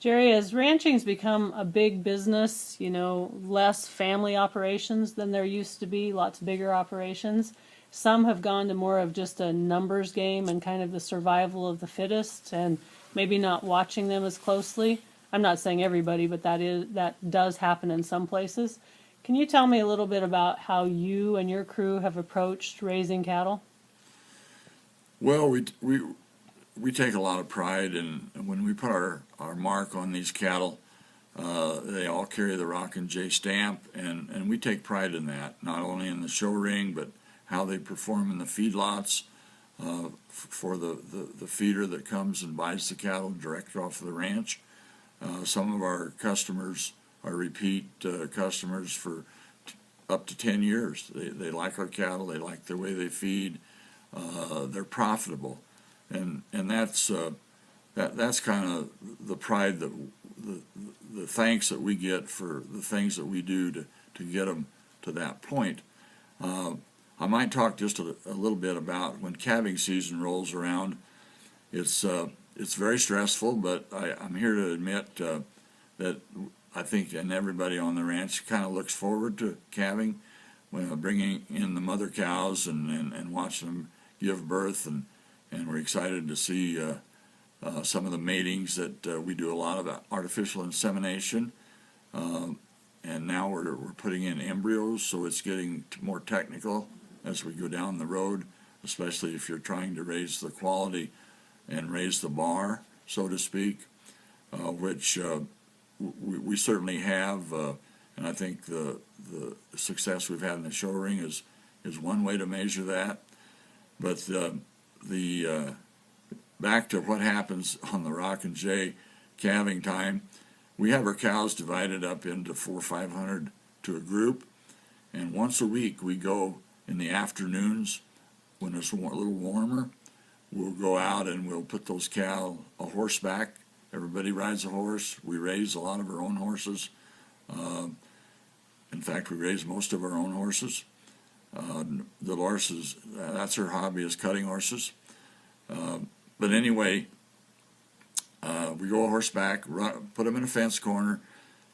Jerry, as ranching's become a big business, less family operations than there used to be, lots bigger operations. Some have gone to more of just a numbers game and kind of the survival of the fittest and maybe not watching them as closely. I'm not saying everybody, but that does happen in some places. Can you tell me a little bit about how you and your crew have approached raising cattle? Well, we take a lot of pride in when we put our mark on these cattle. They all carry the Rock and J stamp, and we take pride in that, not only in the show ring, but how they perform in the feedlots for the feeder that comes and buys the cattle direct off the ranch. Some of our customers are repeat customers for up to 10 years. They like our cattle, they like the way they feed, they're profitable. And that's kind of the pride that the thanks that we get for the things that we do to get them to that point. I might talk just a little bit about when calving season rolls around. It's very stressful, but I'm here to admit that I think, and everybody on the ranch kind of looks forward to calving, bringing in the mother cows and watching them give birth, and we're excited to see some of the matings that we do a lot of artificial insemination, and now we're putting in embryos, so it's getting more technical as we go down the road, especially if you're trying to raise the quality and raise the bar, so to speak, which we certainly have, and I think the success we've had in the show ring is one way to measure that. But the back to what happens on the Rock and J calving time, we have our cows divided up into 400 or 500 to a group, and once a week we go in the afternoons when it's a little warmer. We'll go out and we'll put those cow a horseback. Everybody rides a horse. We raise a lot of our own horses. In fact, we raise most of our own horses. Dolores that's her hobby, is cutting horses. But anyway, we go horseback, put them in a fence corner,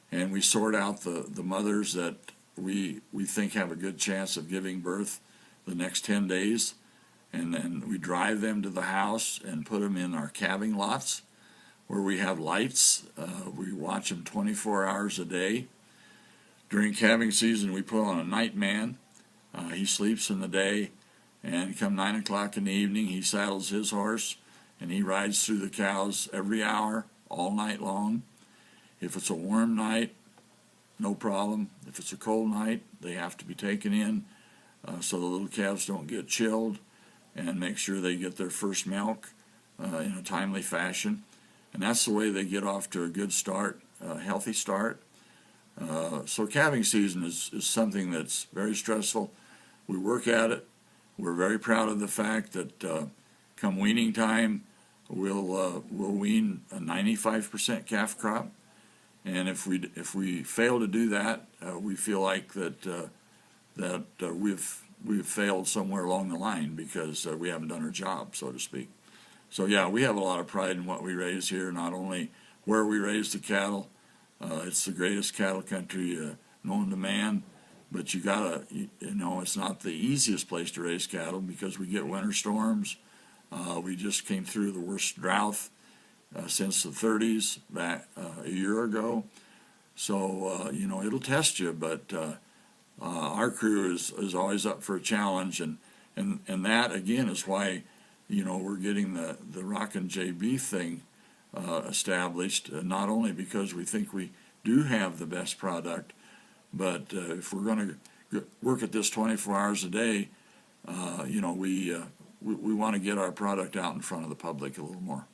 and we sort out the mothers that we think have a good chance of giving birth the next 10 days. And then we drive them to the house and put them in our calving lots where we have lights. We watch them 24 hours a day. During calving season, we put on a night man. He sleeps in the day, and come 9 o'clock in the evening, he saddles his horse, and he rides through the cows every hour, all night long. If it's a warm night, no problem. If it's a cold night, they have to be taken in so the little calves don't get chilled, and make sure they get their first milk in a timely fashion. And that's the way they get off to a good start, a healthy start. So calving season is something that's very stressful. We work at it. We're very proud of the fact that come weaning time, we'll wean a 95% calf crop. And if we fail to do that, we feel like that we've failed somewhere along the line because we haven't done our job, so to speak. So yeah, we have a lot of pride in what we raise here, not only where we raise the cattle. It's the greatest cattle country known to man, but you gotta, it's not the easiest place to raise cattle because we get winter storms. We just came through the worst drought since the 30s back a year ago. So, it'll test you, but our crew is always up for a challenge, and that again is why we're getting the Rock and J beef thing established, not only because we think we do have the best product, but if we're going to work at this 24 hours a day, we want to get our product out in front of the public a little more.